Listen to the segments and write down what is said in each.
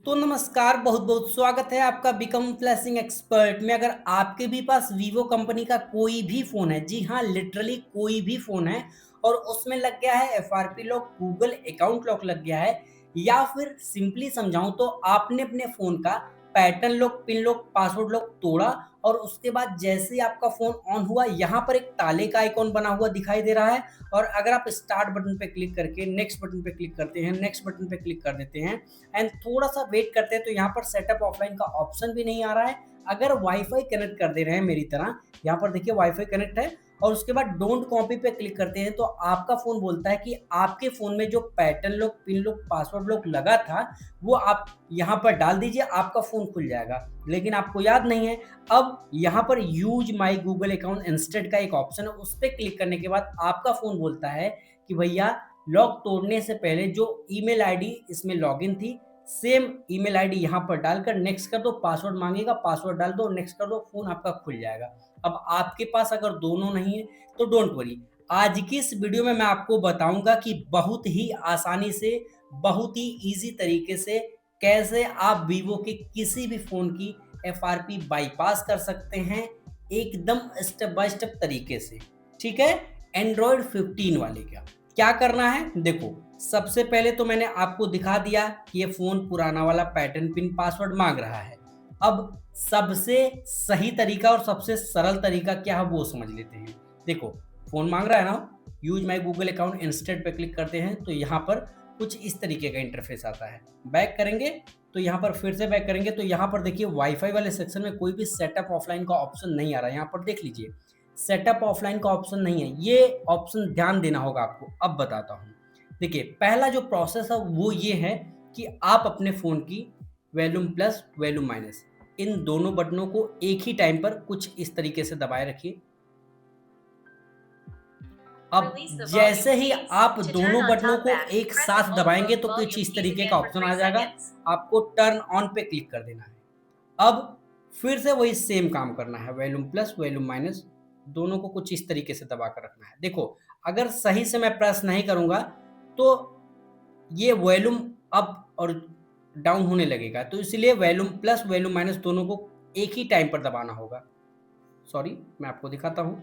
तो नमस्कार, बहुत बहुत स्वागत है आपका बिकम फ्लैशिंग एक्सपर्ट में। अगर आपके भी पास वीवो कंपनी का कोई भी फ़ोन है, जी हाँ, लिटरली कोई भी फ़ोन है और उसमें लग गया है FRP lock, Google account lock लग गया है, या फिर सिंपली समझाऊं तो आपने अपने फ़ोन का pattern lock, pin lock, password lock तोड़ा और उसके बाद जैसे ही आपका फ़ोन ऑन हुआ, यहाँ पर एक ताले का आइकॉन बना हुआ दिखाई दे रहा है और अगर आप स्टार्ट बटन पे क्लिक करके नेक्स्ट बटन पे क्लिक करते हैं, नेक्स्ट बटन पे क्लिक कर देते हैं एंड थोड़ा-सा वेट करते हैं, तो यहाँ पर सेटअप ऑफलाइन का ऑप्शन भी नहीं आ रहा है। अगर वाईफ़ाई कनेक्ट कर दे रहे हैं मेरी तरह, यहाँ पर देखिए वाईफ़ाई कनेक्ट है और उसके बाद डोंट कॉपी पे क्लिक करते हैं, तो आपका फ़ोन बोलता है कि आपके फ़ोन में जो pattern lock, pin lock, password lock लगा था, वो आप यहाँ पर डाल दीजिए, आपका फ़ोन खुल जाएगा। लेकिन आपको याद नहीं है। अब यहाँ पर use my Google account instead का एक ऑप्शन है, उस पे क्लिक करने के बाद आपका फ़ोन बोलता है कि भैया लॉक तोड़ने से पहले जो ईमेल आईडी इसमें लॉगिन थी, सेम ईमेल आईडी यहाँ पर डालकर नेक्स्ट कर दो, पासवर्ड माँगेगा, पासवर्ड डाल दो, नेक्स्ट कर दो, फ़ोन आपका खुल जाएगा। अब आपके पास अगर दोनों नहीं है, तो डोंट वरी। आज की इस वीडियो में मैं आपको बताऊँगा कि बहुत ही आसानी से, बहुत ही ईज़ी तरीके से कैसे आप वीवो के किसी भी फ़ोन की एफआरपी बाईपास कर सकते हैं, एकदम स्टेप बाय स्टेप तरीके से। ठीक है? एंड्रॉयड 15 वाले का। क्या करना है? देखो, सबसे पहले तो मैंने आपको दिखा दिया कि ये फ़ोन पुराना वाला पैटर्न पिन पासवर्ड माँग रहा है। अब सबसे सही तरीका और सबसे सरल तरीका क्या है वो समझ लेते हैं। देखो, फ़ोन माँग रहा है ना, use my Google account instead पे क्लिक करते हैं, तो यहाँ पर कुछ इस तरीके का इंटरफ़ेस आता है। बैक करेंगे, तो यहाँ पर फिर से बैक करेंगे, तो यहाँ पर देखिए वाईफ़ाई वाले सेक्शन में कोई भी सेटअप ऑफ़लाइन का ऑप्शन नहीं आ रहा है। यहाँ पर देख लीजिए, सेटअप ऑफ़लाइन का ऑप्शन नहीं है। ये ऑप्शन ध्यान देना होगा आपको। अब बताता हूँ। देखिए, पहला जो प्रोसेस है वो ये है कि आप अपने फ़ोन की वॉल्यूम प्लस, वॉल्यूम माइनस इन दोनों बटनों को एक ही टाइम पर कुछ इस तरीके से दबाए रखिए। अब जैसे ही आप दोनों बटनों को एक साथ दबाएँगे तो कुछ इस तरीके का ऑप्शन आ जाएगा, आपको टर्न ऑन पे क्लिक कर देना है। अब फिर से वही सेम काम करना है, वॉल्यूम प्लस, वॉल्यूम माइनस दोनों को कुछ इस तरीके से दबा कर रखना है। देखो, अगर सही से मैं प्रेस नहीं करूँगा, तो ये वॉल्यूम अप और डाउन होने लगेगा, तो इसलिए वॉल्यूम प्लस, वॉल्यूम माइनस दोनों को एक ही टाइम पर दबाना होगा। सॉरी, मैं आपको दिखाता हूँ।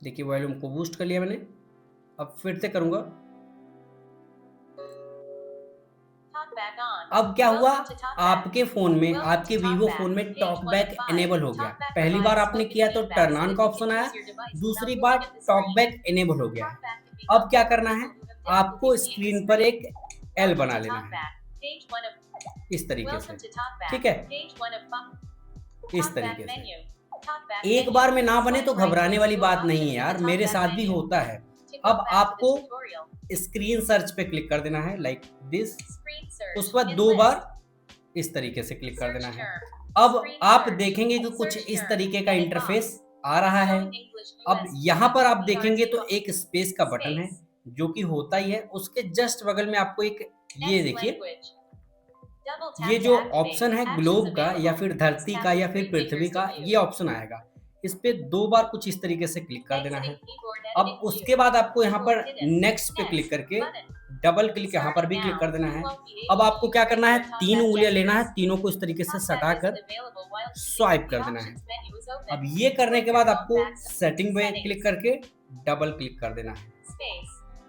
देखिए, वॉल्यूम को बूस्ट कर लिया मैंने, अब फिर से करूँगा। अब क्या हुआ, आपके फ़ोन में, आपके वीवो फ़ोन में टॉकबैक इनेबल हो गया। पहली बार आपने किया तो टर्न ऑन का ऑप्शन आया, दूसरी बार टॉकबैक इनेबल हो गया है। अब क्या करना है, आपको स्क्रीन पर एक एल बना लेना है, इस तरीके से, ठीक है? इस तरीके से। एक बार में ना बने तो घबराने वाली बात नहीं है यार, मेरे साथ भी होता है। अब आपको स्क्रीन सर्च पे क्लिक कर देना है लाइक दिस, उसके बाद 2 बार इस तरीके से क्लिक कर देना है। अब आप देखेंगे कि कुछ इस तरीके का इंटरफ़ेस आ रहा है। अब यहाँ पर आप देखेंगे तो एक स्पेस का बटन है, जो कि होता ही है। उसके जस्ट बगल में आपको एक ये देखिए, ये जो ऑप्शन है ग्लोब का या फिर धरती का या फिर पृथ्वी का, ये ऑप्शन आएगा। इस पे 2 बार कुछ इस तरीके से क्लिक कर देना है। अब उसके बाद आपको यहाँ पर नेक्स्ट पे क्लिक करके डबल क्लिक यहाँ पर भी क्लिक कर देना है। अब आपको क्या करना है, 3 उँगलियाँ लेना है, तीनों को इस तरीके से सटाकर स्वाइप कर देना है। अब ये करने के बाद आपको सेटिंग पे क्लिक करके डबल क्लिक कर देना है।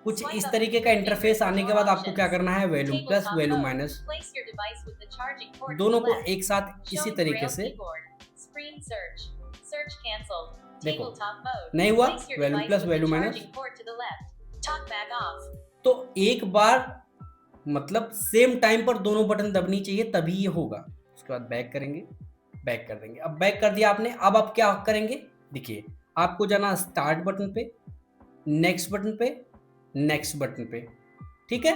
कुछ इस तरीके का इंटरफ़ेस आने के बाद आपको क्या करना है, वॉल्यूम प्लस, वॉल्यूम माइनस दोनों को एक साथ इसी तरीके से, देखो, नहीं हुआ, वॉल्यूम प्लस, वॉल्यूम माइनस, तो एक बार मतलब सेम टाइम पर दोनों बटन दबनी चाहिए तभी ये होगा। उसके बाद बैक करेंगे, बैक कर देंगे। अब बैक कर दिया आपने, अब आप क्या करेंगे, देखिए, आपको जाना स्टार्ट बटन पे, नेक्स्ट बटन पे, नेक्स्ट बटन पे, ठीक है?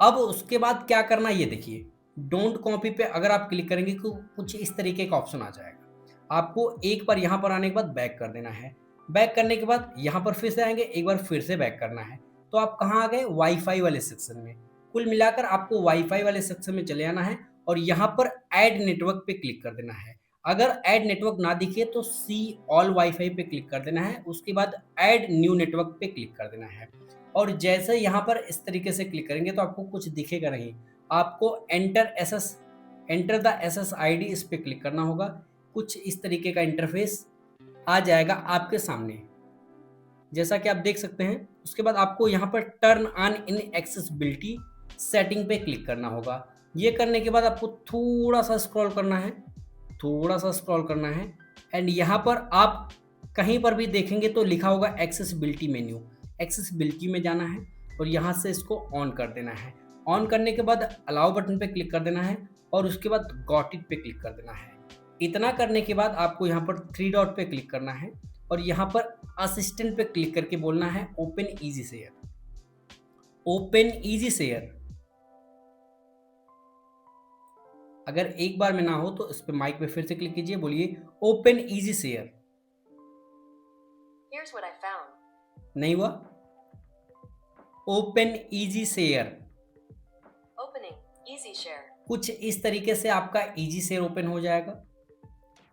अब उसके बाद क्या करना है ये देखिए, डोंट कॉपी पे अगर आप क्लिक करेंगे तो कुछ इस तरीके का ऑप्शन आ जाएगा। आपको एक बार यहाँ पर आने के बाद बैक कर देना है। बैक करने के बाद यहाँ पर फिर से आएँगे, एक बार फिर से बैक करना है। तो आप कहाँ आ गए, वाईफ़ाई वाले सेक्शन में। कुल मिलाकर आपको वाईफ़ाई वाले सेक्शन में चले आना है और यहाँ पर ऐड नेटवर्क पे क्लिक कर देना है। अगर ऐड नेटवर्क ना दिखे तो सी ऑल वाईफ़ाई पे क्लिक कर देना है, उसके बाद ऐड न्यू नेटवर्क पे क्लिक कर देना है। और जैसे यहाँ पर इस तरीके से क्लिक करेंगे तो आपको कुछ दिखेगा नहीं, आपको एंटर द SSID इस पे क्लिक करना होगा। कुछ इस तरीके का इंटरफेस आ जाएगा आपके सामने, जैसा कि आप देख सकते हैं। उसके बाद आपको यहाँ पर turn on in accessibility setting पे क्लिक करना होगा। ये करने के बाद आपको थोड़ा सा स्क्रॉल करना है, एंड यहाँ पर आप कहीं पर भी देखेंगे तो लिखा होगा एक्सेसिबिलिटी मेन्यू। एक्सेसिबिलिटी में जाना है और यहाँ से इसको ऑन कर देना है। ऑन करने के बाद अलाउ बटन पे क्लिक कर देना है और उसके बाद गॉट इट पे क्लिक कर देना है। इतना करने के बाद आपको यहाँ पर 3 डॉट पे क्लिक करना है और यहाँ पर असिस्टेंट पे क्लिक करके बोलना है open easy share. Open easy share अगर एक बार में ना हो तो इस पे माइक पे फिर से क्लिक कीजिए, बोलिए open easy share. Here's what I found. नहीं हुआ? Open easy share. Opening easy share. कुछ इस तरीके से आपका इजी शेयर ओपन हो जाएगा।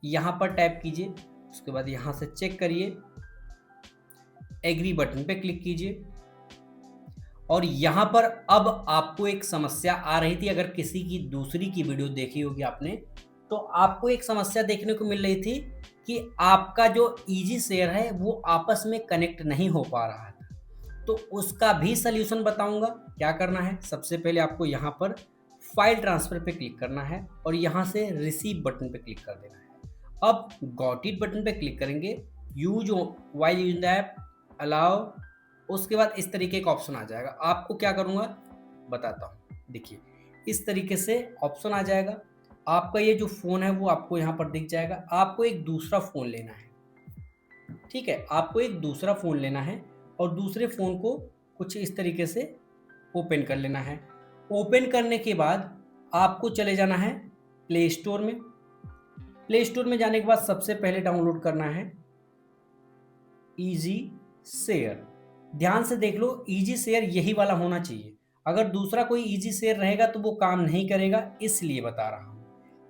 यहाँ पर टैप कीजिए, उसके बाद यहाँ से चेक करिए, एग्री बटन पे क्लिक कीजिए और यहाँ पर अब आपको एक समस्या आ रही थी। अगर किसी की दूसरी की वीडियो देखी होगी आपने, तो आपको एक समस्या देखने को मिल रही थी कि आपका जो इजी शेयर है वो आपस में कनेक्ट नहीं हो पा रहा था। तो उसका भी सल्यूशन बताऊंगा क्या करना है। सबसे पहले आपको यहाँ पर फाइल ट्रांसफर पे क्लिक करना है और यहाँ से रिसीव बटन पे क्लिक कर देना है। अब गॉट इट बटन पे क्लिक करेंगे, use while using the app, allow, उसके बाद इस तरीके का ऑप्शन आ जाएगा। आपको क्या करूँगा बताता हूँ। देखिए इस तरीके से ऑप्शन आ जाएगा। आपका ये जो फ़ोन है वो आपको यहाँ पर दिख जाएगा। आपको एक दूसरा फ़ोन लेना है, ठीक है, आपको एक दूसरा फ़ोन लेना है और दूसरे फ़ोन को कुछ इस तरीके से ओपन कर लेना है। ओपन करने के बाद आपको चले जाना है प्ले स्टोर में। प्ले स्टोर में जाने के बाद सबसे पहले डाउनलोड करना है इजी शेयर। ध्यान से देख लो, इजी शेयर यही वाला होना चाहिए। अगर दूसरा कोई इजी शेयर रहेगा तो वो काम नहीं करेगा, इसलिए बता रहा हूँ।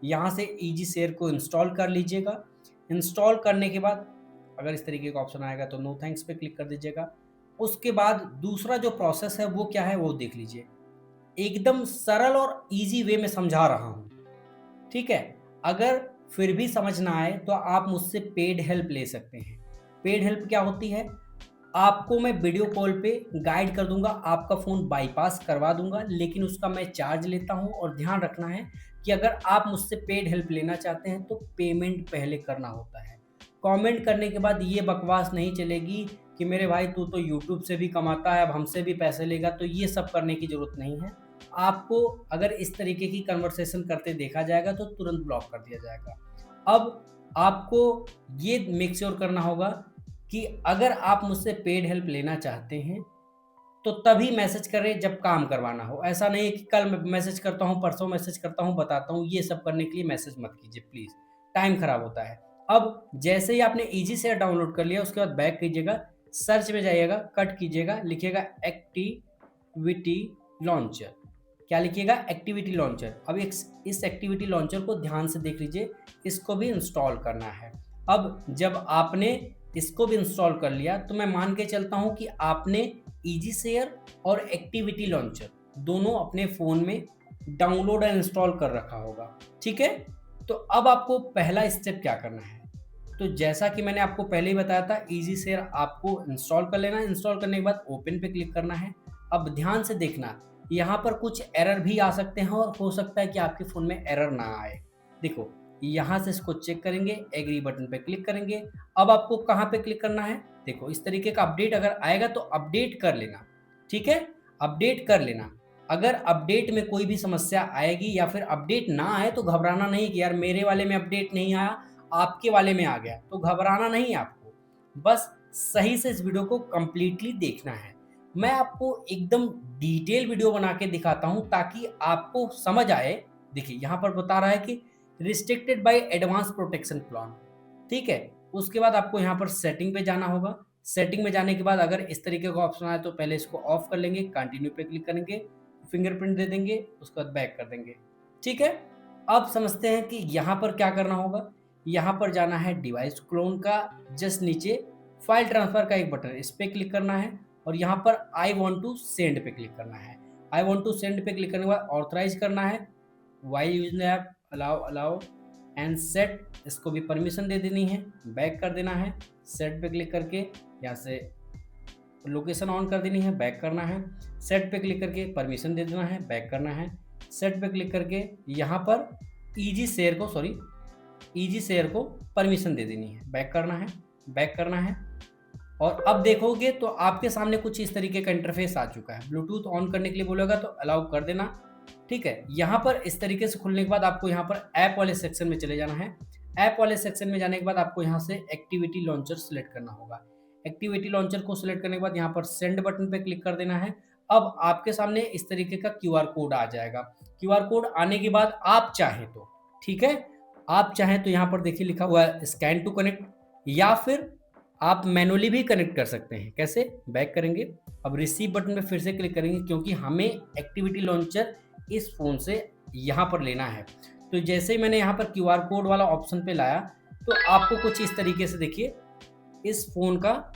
यहाँ से इजी शेयर को इंस्टॉल कर लीजिएगा। इंस्टॉल करने के बाद अगर इस तरीके का ऑप्शन आएगा तो नो थैंक्स पे क्लिक कर दीजिएगा। उसके बाद दूसरा जो प्रोसेस है वो क्या है वो देख लीजिए। एकदम सरल और इजी वे में समझा रहा हूँ, ठीक है। अगर फिर भी समझ ना आए तो आप मुझसे पेड हेल्प ले सकते हैं। पेड हेल्प क्या होती है? आपको मैं वीडियो कॉल पे गाइड कर दूंगा, आपका फ़ोन बाईपास करवा दूंगा, लेकिन उसका मैं चार्ज लेता हूं। और ध्यान रखना है कि अगर आप मुझसे पेड हेल्प लेना चाहते हैं तो पेमेंट पहले करना होता है। कमेंट करने के बाद ये बकवास नहीं चलेगी कि मेरे भाई तू तो यूट्यूब से भी कमाता है, अब हमसे भी पैसे लेगा, तो ये सब करने की ज़रूरत नहीं है। आपको अगर इस तरीके की कन्वर्सेशन करते देखा जाएगा तो तुरंत ब्लॉक कर दिया जाएगा। अब आपको ये मेक श्योर करना होगा कि अगर आप मुझसे पेड हेल्प लेना चाहते हैं तो तभी मैसेज करें जब काम करवाना हो। ऐसा नहीं है कि कल मैसेज करता हूँ, परसों मैसेज करता हूँ, बताता हूँ, ये सब करने के लिए मैसेज मत कीजिए प्लीज़, टाइम खराब होता है। अब जैसे ही आपने इजी शेयर डाउनलोड कर लिया उसके बाद बैक कीजिएगा, सर्च में जाइएगा, कट कीजिएगा, लिखिएगा एक्टिविटी लॉन्चर। क्या लिखिएगा? Activity launcher. अब इस एक्टिविटी लॉन्चर को ध्यान से देख लीजिए, इसको भी इंस्टॉल करना है। अब जब आपने इसको भी इंस्टॉल कर लिया तो मैं मान के चलता हूं कि आपने इजी शेयर और एक्टिविटी लॉन्चर दोनों अपने फ़ोन में डाउनलोड एंड इंस्टॉल कर रखा होगा, ठीक है। तो अब आपको पहला स्टेप क्या करना है? तो जैसा कि मैंने आपको पहले ही बताया था, इजी शेयर आपको इंस्टॉल कर लेना है। इंस्टॉल करने के बाद ओपन पे क्लिक करना है। अब ध्यान से देखना, यहाँ पर कुछ एरर भी आ सकते हैं और हो सकता है कि आपके फ़ोन में एरर ना आए। देखो यहाँ से इसको चेक करेंगे, एग्री बटन पे क्लिक करेंगे। अब आपको कहाँ पे क्लिक करना है? देखो इस तरीके का अपडेट अगर आएगा तो अपडेट कर लेना, ठीक है, अपडेट कर लेना। अगर अपडेट में कोई भी समस्या आएगी या फिर अपडेट ना आए तो घबराना नहीं कि यार मेरे वाले में अपडेट नहीं आया, आपके वाले में आ गया, तो घबराना नहीं आपको। बस सही से इस वीडियो को कंप्लीटली देखना है। मैं आपको एकदम डिटेल वीडियो बना के दिखाता हूँ ताकि आपको समझ आए। देखिए यहाँ पर बता रहा है कि restricted by advance protection plan, ठीक है। उसके बाद आपको यहाँ पर सेटिंग पे जाना होगा। सेटिंग में जाने के बाद अगर इस तरीके का ऑप्शन आए तो पहले इसको ऑफ कर लेंगे, कंटिन्यू पे क्लिक करेंगे, फिंगरप्रिंट दे देंगे, उसके बाद बैक कर देंगे, ठीक है। अब समझते हैं कि यहाँ पर क्या करना होगा। यहाँ पर जाना है डिवाइस क्लोन का जस्ट नीचे फाइल ट्रांसफर का एक बटन, इस पर क्लिक करना है और यहाँ पर आई वॉन्ट टू सेंड पे क्लिक करना है। आई वांट टू सेंड पे क्लिक करने के बाद ऑथराइज करना है, while using the app, allow allow and set, इसको भी परमिशन दे देनी है, बैक कर देना है, सेट पे क्लिक करके यहाँ से लोकेशन ऑन कर देनी है, बैक करना है, सेट पे क्लिक करके परमिशन दे देना है, बैक करना है, सेट पे क्लिक करके यहाँ पर ईजी शेयर को परमिशन दे देनी है, बैक करना है, बैक करना है। और अब देखोगे तो आपके सामने कुछ इस तरीके का इंटरफेस आ चुका है। ब्लूटूथ ऑन करने के लिए बोलेगा तो अलाउ कर देना, ठीक है। यहाँ पर इस तरीके से खुलने के बाद आपको यहाँ पर ऐप वाले सेक्शन में चले जाना है। ऐप वाले सेक्शन में जाने के बाद आपको यहाँ से एक्टिविटी लॉन्चर सेलेक्ट करना होगा। एक्टिविटी लॉन्चर को सिलेक्ट करने के बाद यहाँ पर सेंड बटन पे क्लिक कर देना है। अब आपके सामने इस तरीके का क्यूआर कोड आ जाएगा। क्यूआर कोड आने के बाद आप चाहें तो, ठीक है, आप चाहें तो यहाँ पर देखिए लिखा हुआ है स्कैन टू कनेक्ट, या फिर आप मैनुअली भी कनेक्ट कर सकते हैं। कैसे? बैक करेंगे, अब रिसीव बटन पे फिर से क्लिक करेंगे क्योंकि हमें एक्टिविटी लॉन्चर इस फ़ोन से यहाँ पर लेना है। तो जैसे ही मैंने यहाँ पर क्यूआर कोड वाला ऑप्शन पे लाया तो आपको कुछ इस तरीके से देखिए इस फ़ोन का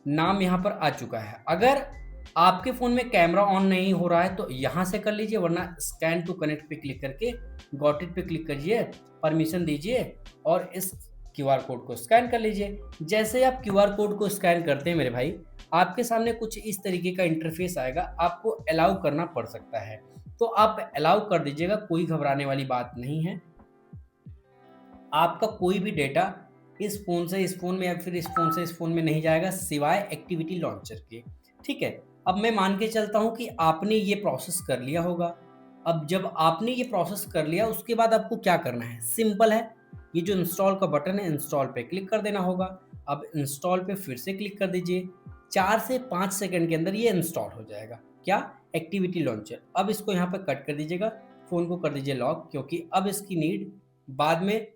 नाम यहाँ पर आ चुका है। अगर आपके फ़ोन में कैमरा ऑन नहीं हो रहा है तो यहाँ से कर लीजिए, वरना स्कैन टू कनेक्ट पे क्लिक करके गॉट इट पे क्लिक करिए, परमिशन दीजिए और इस क्यूआर कोड को स्कैन कर लीजिए। जैसे आप क्यूआर कोड को स्कैन करते हैं मेरे भाई, आपके सामने कुछ इस तरीके का इंटरफेस आएगा, आपको अलाउ करना पड़ सकता है, तो आप अलाउ कर दीजिएगा, कोई घबराने वाली बात नहीं है। आपका कोई भी डेटा इस फ़ोन से इस फ़ोन में या फिर इस फ़ोन से इस फ़ोन में नहीं जाएगा सिवाय एक्टिविटी लॉन्चर के, ठीक है। अब मैं मान के चलता हूँ कि आपने ये प्रोसेस कर लिया होगा। अब जब आपने ये प्रोसेस कर लिया उसके बाद आपको क्या करना है? सिंपल है, ये जो इंस्टॉल का बटन है इंस्टॉल पे क्लिक कर देना होगा। अब इंस्टॉल पे फिर से क्लिक कर दीजिए, 4 से 5 सेकंड के अंदर ये इंस्टॉल हो जाएगा। क्या? Activity launcher. अब इसको यहाँ पे कट कर दीजिएगा, फ़ोन को कर दीजिए लॉक, क्योंकि अब इसकी नीड बाद में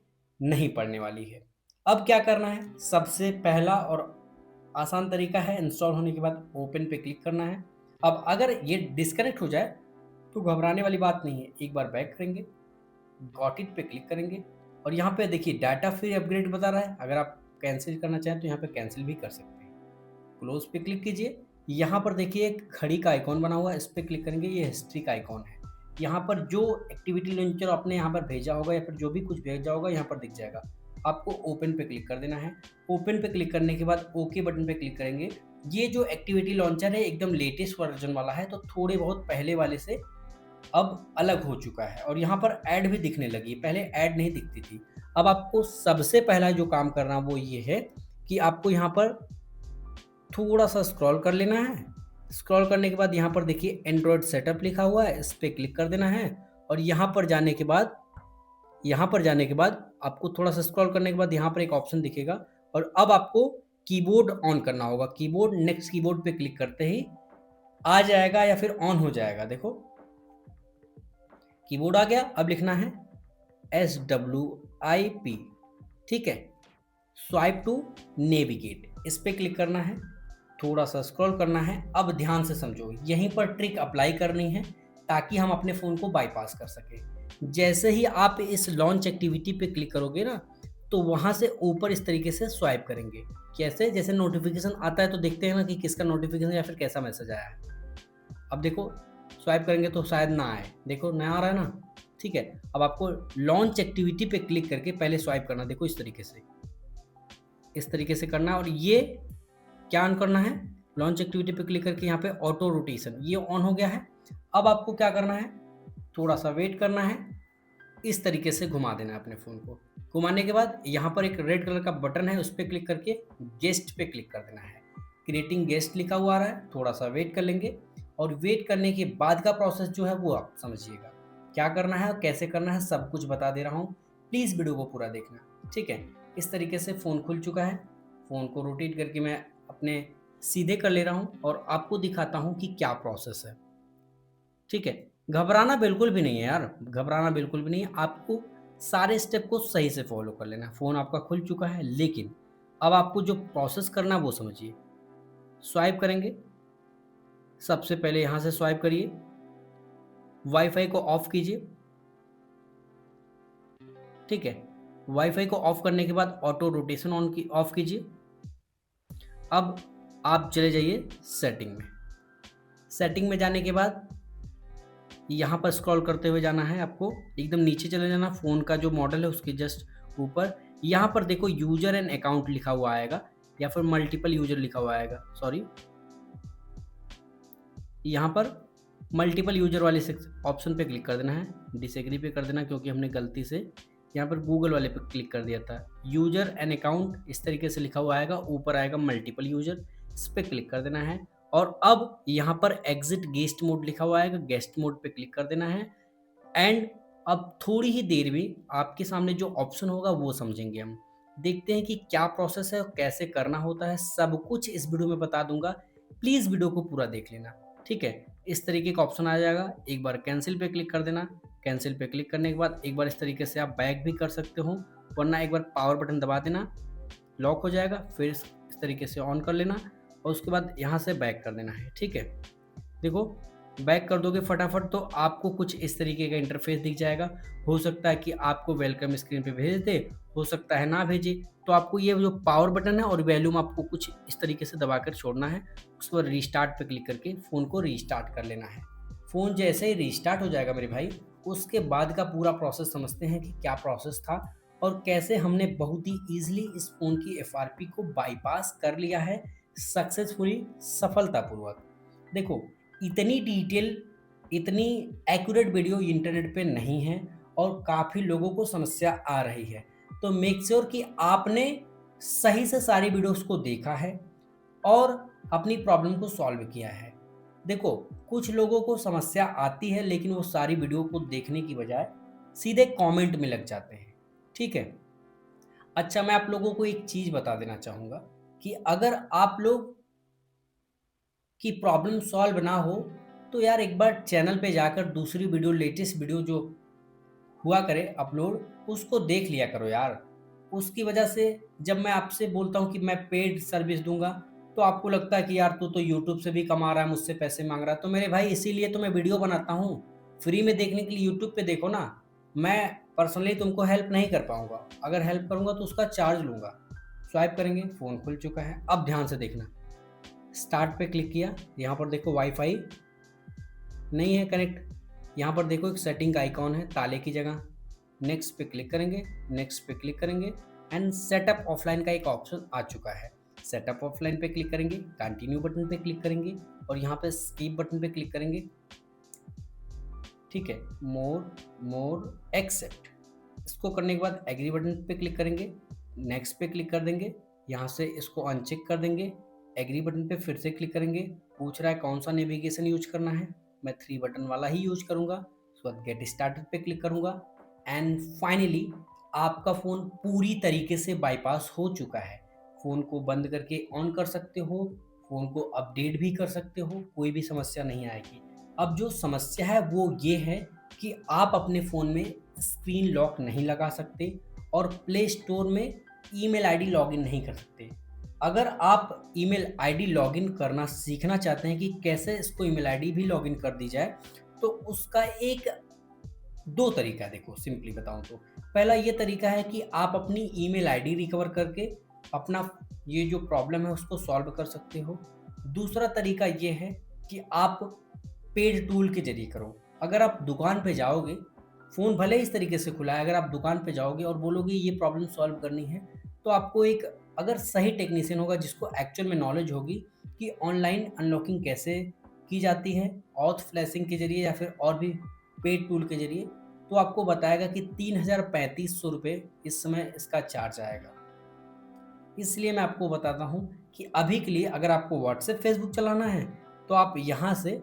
नहीं पड़ने वाली है। अब क्या करना है? सबसे पहला और आसान तरीका है, इंस्टॉल होने के बाद ओपन पे क्लिक करना है। अब अगर ये डिस्कनेक्ट हो जाए तो घबराने वाली बात नहीं है, एक बार बैक करेंगे, गॉट इट पे क्लिक करेंगे और यहाँ पे देखिए डाटा फ्री अपग्रेड बता रहा है। अगर आप कैंसिल करना चाहें तो यहाँ पे कैंसिल भी कर सकते हैं। क्लोज पे क्लिक कीजिए, यहाँ पर देखिए एक घड़ी का आइकॉन बना हुआ है, इस पे क्लिक करेंगे, ये हिस्ट्री का आइकॉन है। यहाँ पर जो एक्टिविटी लॉन्चर आपने यहाँ पर भेजा होगा या फिर जो भी कुछ भेजा होगा यहाँ पर दिख जाएगा। आपको ओपन पे क्लिक कर देना है। ओपन पे क्लिक करने के बाद ओके बटन पे क्लिक करेंगे। ये जो एक्टिविटी लॉन्चर है एकदम लेटेस्ट वर्जन वाला है, तो थोड़े बहुत पहले वाले से अब अलग हो चुका है और यहाँ पर ऐड भी दिखने लगी, पहले ऐड नहीं दिखती थी। अब आपको सबसे पहला जो काम करना वो ये है कि आपको यहाँ पर थोड़ा सा स्क्रॉल कर लेना है। स्क्रॉल करने के बाद यहाँ पर देखिए एंड्रॉयड सेटअप लिखा हुआ है, इस पे क्लिक कर देना है और यहाँ पर जाने के बाद आपको थोड़ा सा स्क्रॉल करने के बाद यहाँ पर एक ऑप्शन दिखेगा और अब आपको कीबोर्ड ऑन करना होगा। कीबोर्ड, नेक्स्ट कीबोर्ड पे क्लिक करते ही आ जाएगा या फिर ऑन हो जाएगा। देखो कीबोर्ड आ गया। अब लिखना है SWIP, ठीक है, स्वाइप टू नेविगेट, इस पे क्लिक करना है, थोड़ा सा स्क्रॉल करना है। अब ध्यान से समझो, यहीं पर ट्रिक अप्लाई करनी है ताकि हम अपने फ़ोन को बाईपास कर सकें। जैसे ही आप इस लॉन्च एक्टिविटी पे क्लिक करोगे ना तो वहाँ से ऊपर इस तरीके से स्वाइप करेंगे। कैसे? जैसे नोटिफिकेशन आता है तो देखते हैं ना कि किसका नोटिफिकेशन या फिर कैसा मैसेज आया है। अब देखो स्वाइप करेंगे तो शायद ना आए, देखो नया आ रहा है ना, ठीक है। अब आपको लॉन्च एक्टिविटी पे क्लिक करके पहले स्वाइप करना, देखो इस तरीके से करना और ये क्या ऑन करना है, लॉन्च एक्टिविटी पे क्लिक करके यहाँ पे ऑटो रोटेशन ये ऑन हो गया है। अब आपको क्या करना है, थोड़ा सा वेट करना है, इस तरीके से घुमा देना है अपने फ़ोन को। घुमाने के बाद यहाँ पर एक रेड कलर का बटन है, उस पर क्लिक करके गेस्ट पे क्लिक कर देना है। क्रिएटिंग गेस्ट लिखा हुआ आ रहा है, थोड़ा सा वेट कर लेंगे और वेट करने के बाद का प्रोसेस जो है वो आप समझिएगा क्या करना है और कैसे करना है, सब कुछ बता दे रहा हूँ, प्लीज़ वीडियो को पूरा देखना, ठीक है। इस तरीके से फ़ोन खुल चुका है। फ़ोन को रोटेट करके मैं अपने सीधे कर ले रहा हूँ और आपको दिखाता हूँ कि क्या प्रोसेस है, ठीक है। घबराना बिल्कुल भी नहीं है यार, घबराना बिल्कुल भी नहीं है, आपको सारे स्टेप को सही से फॉलो कर लेना है। फ़ोन आपका खुल चुका है, लेकिन अब आपको जो प्रोसेस करना है वो समझिए। स्वाइप करेंगे, सबसे पहले यहाँ से स्वाइप करिए, वाईफाई को ऑफ कीजिए, ठीक है। वाईफाई को ऑफ करने के बाद ऑटो रोटेशन ऑफ कीजिए। अब आप चले जाइए सेटिंग में। सेटिंग में जाने के बाद यहाँ पर स्क्रॉल करते हुए जाना है आपको, एकदम नीचे चले जाना, फ़ोन का जो मॉडल है उसके जस्ट ऊपर। यहाँ पर देखो यूज़र एंड अकाउंट लिखा हुआ आएगा या फिर मल्टीपल यूज़र लिखा हुआ आएगा, सॉरी। यहाँ पर मल्टीपल यूज़र वाले ऑप्शन पे क्लिक कर देना है, डिसएग्री पे कर देना क्योंकि हमने गलती से यहाँ पर गूगल वाले पे क्लिक कर दिया था। यूज़र एंड अकाउंट इस तरीके से लिखा हुआ आएगा, ऊपर आएगा मल्टीपल यूज़र, इस पे क्लिक कर देना है। और अब यहाँ पर एग्जिट गेस्ट मोड लिखा हुआ आएगा, गेस्ट मोड पे क्लिक कर देना है। एंड अब थोड़ी ही देर में आपके सामने जो ऑप्शन होगा वो समझेंगे हम। देखते हैं कि क्या प्रोसेस है और कैसे करना होता है, सब कुछ इस वीडियो में बता दूंगा। प्लीज़ वीडियो को पूरा देख लेना, ठीक है। इस तरीके का ऑप्शन आ जाएगा, एक बार कैंसिल पे क्लिक कर देना। कैंसिल पे क्लिक करने के बाद एक बार इस तरीके से आप बैक भी कर सकते हो, वरना एक बार पावर बटन दबा देना, लॉक हो जाएगा। फिर इस तरीके से ऑन कर लेना और उसके बाद यहाँ से बैक कर देना है, ठीक है। देखो बैक कर दोगे फटाफट तो आपको कुछ इस तरीके का इंटरफेस दिख जाएगा। हो सकता है कि आपको वेलकम स्क्रीन पे भेज दे, हो सकता है ना भेजे। तो आपको ये जो पावर बटन है और वॉल्यूम आपको कुछ इस तरीके से दबाकर छोड़ना है। उसके बाद रीस्टार्ट पे क्लिक करके फ़ोन को रीस्टार्ट कर लेना है। फ़ोन जैसे ही रीस्टार्ट हो जाएगा मेरे भाई, उसके बाद का पूरा प्रोसेस समझते हैं कि क्या प्रोसेस था और कैसे हमने बहुत ही ईजिली इस फ़ोन की एफआरपी को बाईपास कर लिया है सक्सेसफुली, सफलतापूर्वक। देखो इतनी डिटेल, इतनी एक्यूरेट वीडियो इंटरनेट पे नहीं है और काफ़ी लोगों को समस्या आ रही है। तो मेक श्योर कि आपने सही से सारी वीडियोस को देखा है और अपनी प्रॉब्लम को सॉल्व किया है। देखो कुछ लोगों को समस्या आती है लेकिन वो सारी वीडियो को देखने की बजाय सीधे कमेंट में लग जाते हैं, ठीक है। अच्छा मैं आप लोगों को एक चीज़ बता देना चाहूँगा कि अगर आप लोग की प्रॉब्लम सॉल्व ना हो तो यार एक बार चैनल पे जाकर दूसरी वीडियो, लेटेस्ट वीडियो जो हुआ करे अपलोड, उसको देख लिया करो यार। उसकी वजह से जब मैं आपसे बोलता हूँ कि मैं पेड सर्विस दूंगा तो आपको लगता है कि यार तू तो यूट्यूब से भी कमा रहा है, मुझसे पैसे मांग रहा है। तो मेरे भाई इसीलिए तो मैं वीडियो बनाता हूँ। फ्री में देखने के लिए यूट्यूब पे देखो ना। मैं पर्सनली तुमको हेल्प नहीं कर पाऊंगा, अगर हेल्प करूंगा तो उसका चार्ज लूंगा। स्वाइप करेंगे, फ़ोन खुल चुका है। अब ध्यान से देखना, स्टार्ट पे क्लिक किया, यहाँ पर देखो वाईफाई नहीं है कनेक्ट। यहाँ पर देखो एक सेटिंग का आइकॉन है ताले की जगह, नेक्स्ट पे क्लिक करेंगे, नेक्स्ट पे क्लिक करेंगे एंड सेटअप ऑफलाइन का एक ऑप्शन आ चुका है। सेटअप ऑफलाइन पे क्लिक करेंगे, कंटिन्यू बटन पे क्लिक करेंगे और यहाँ पे स्किप बटन पे क्लिक करेंगे, ठीक है। मोर एक्सेप्ट, इसको करने के बाद एग्री बटन पे क्लिक करेंगे, नेक्स्ट पे क्लिक कर देंगे, यहाँ से इसको अनचेक कर देंगे। एग्री बटन पे फिर से क्लिक करेंगे, पूछ रहा है कौन सा नेविगेशन यूज करना है, मैं 3 बटन वाला ही यूज करूंगा। उसके बाद गेट स्टार्टेड पे क्लिक करूंगा एंड फाइनली आपका फ़ोन पूरी तरीके से बाईपास हो चुका है। फ़ोन को बंद करके ऑन कर सकते हो, फ़ोन को अपडेट भी कर सकते हो, कोई भी समस्या नहीं आएगी। अब जो समस्या है वो ये है कि आप अपने फ़ोन में स्क्रीन लॉक नहीं लगा सकते और प्ले स्टोर में ईमेल आईडी लॉगिन नहीं कर सकते। अगर आप ईमेल आईडी लॉगिन करना सीखना चाहते हैं कि कैसे इसको ईमेल आईडी भी लॉगिन कर दी जाए, तो उसका एक 2 तरीका है। देखो सिंपली बताऊं तो पहला ये तरीका है कि आप अपनी ईमेल आईडी रिकवर करके अपना ये जो प्रॉब्लम है उसको सॉल्व कर सकते हो। दूसरा तरीका ये है कि आप पेड टूल के जरिए करो। अगर आप दुकान पे जाओगे, फ़ोन भले ही इस तरीके से खुला है, अगर आप दुकान पे जाओगे और बोलोगे ये प्रॉब्लम सॉल्व करनी है, तो आपको एक अगर सही टेक्नीशियन होगा जिसको एक्चुअल में नॉलेज होगी कि ऑनलाइन अनलॉकिंग कैसे की जाती है ऑथ फ्लैशिंग के जरिए या फिर और भी पेड टूल के जरिए, तो आपको बताएगा कि 3,035 रुपये इस समय इसका चार्ज आएगा। इसलिए मैं आपको बताता हूँ कि अभी के लिए अगर आपको व्हाट्सएप फेसबुक चलाना है तो आप यहाँ से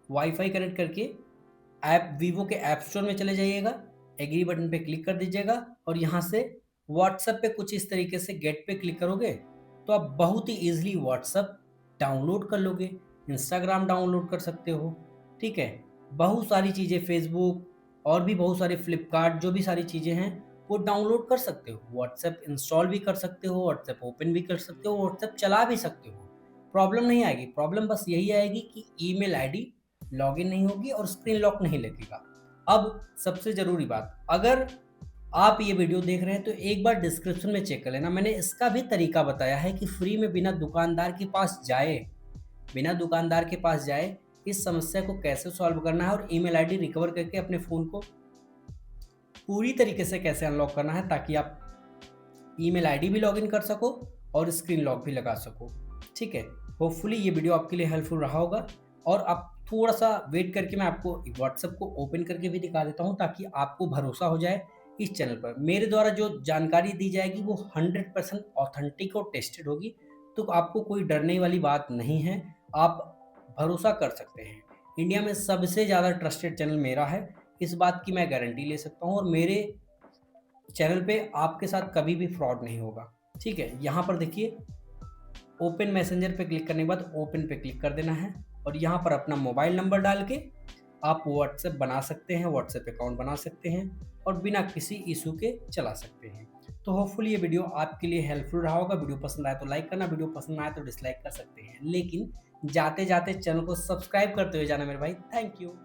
वाईफाई कनेक्ट करके ऐप वीवो के ऐप स्टोर में चले जाइएगा, एग्री बटन पे क्लिक कर दीजिएगा और यहाँ से व्हाट्सएप पे कुछ इस तरीके से गेट पे क्लिक करोगे तो आप बहुत ही ईजिली व्हाट्सएप डाउनलोड कर लोगे, इंस्टाग्राम डाउनलोड कर सकते हो, ठीक है। बहुत सारी चीज़ें, फेसबुक और भी बहुत सारे फ्लिपकार्ट, जो भी सारी चीज़ें हैं वो डाउनलोड कर सकते हो। व्हाट्सएप इंस्टॉल भी कर सकते हो, व्हाट्सएप ओपन भी कर सकते हो, व्हाट्सएप चला भी सकते हो। प्रॉब्लम नहीं आएगी। प्रॉब्लम बस यही आएगी कि ईमेल आईडी लॉगिन नहीं होगी और स्क्रीन लॉक नहीं लगेगा। अब सबसे ज़रूरी बात, अगर आप ये वीडियो देख रहे हैं तो एक बार डिस्क्रिप्शन में चेक कर लेना, मैंने इसका भी तरीका बताया है कि फ्री में बिना दुकानदार के पास जाए इस समस्या को कैसे सॉल्व करना है और ईमेल आईडी रिकवर करके अपने फ़ोन को पूरी तरीके से कैसे अनलॉक करना है, ताकि आप ईमेल आईडी भी लॉगिन कर सको और स्क्रीन लॉक भी लगा सको। ठीक है, होपफुली ये वीडियो आपके लिए हेल्पफुल रहा होगा। और आप थोड़ा सा वेट करके मैं आपको व्हाट्सएप को ओपन करके भी दिखा देता हूँ, ताकि आपको भरोसा हो जाए इस चैनल पर। मेरे द्वारा जो जानकारी दी जाएगी वो 100% ऑथेंटिक और टेस्टेड होगी, तो आपको कोई डरने वाली बात नहीं है, आप भरोसा कर सकते हैं। इंडिया में सबसे ज़्यादा ट्रस्टेड चैनल मेरा है, इस बात की मैं गारंटी ले सकता हूँ, और मेरे चैनल पे आपके साथ कभी भी फ्रॉड नहीं होगा। ठीक है, यहाँ पर देखिए ओपन मैसेंजर पे क्लिक करने के बाद ओपन पे क्लिक कर देना है, और यहाँ पर अपना मोबाइल नंबर डाल के आप व्हाट्सएप बना सकते हैं, व्हाट्सएप अकाउंट बना सकते हैं और बिना किसी इशू के चला सकते हैं। तो होपफुली ये वीडियो आपके लिए हेल्पफुल रहा होगा। वीडियो पसंद आए तो लाइक करना, वीडियो पसंद ना आए तो डिसलाइक कर सकते हैं, लेकिन जाते जाते चैनल को सब्सक्राइब करते हुए जाना मेरे भाई। Thank you.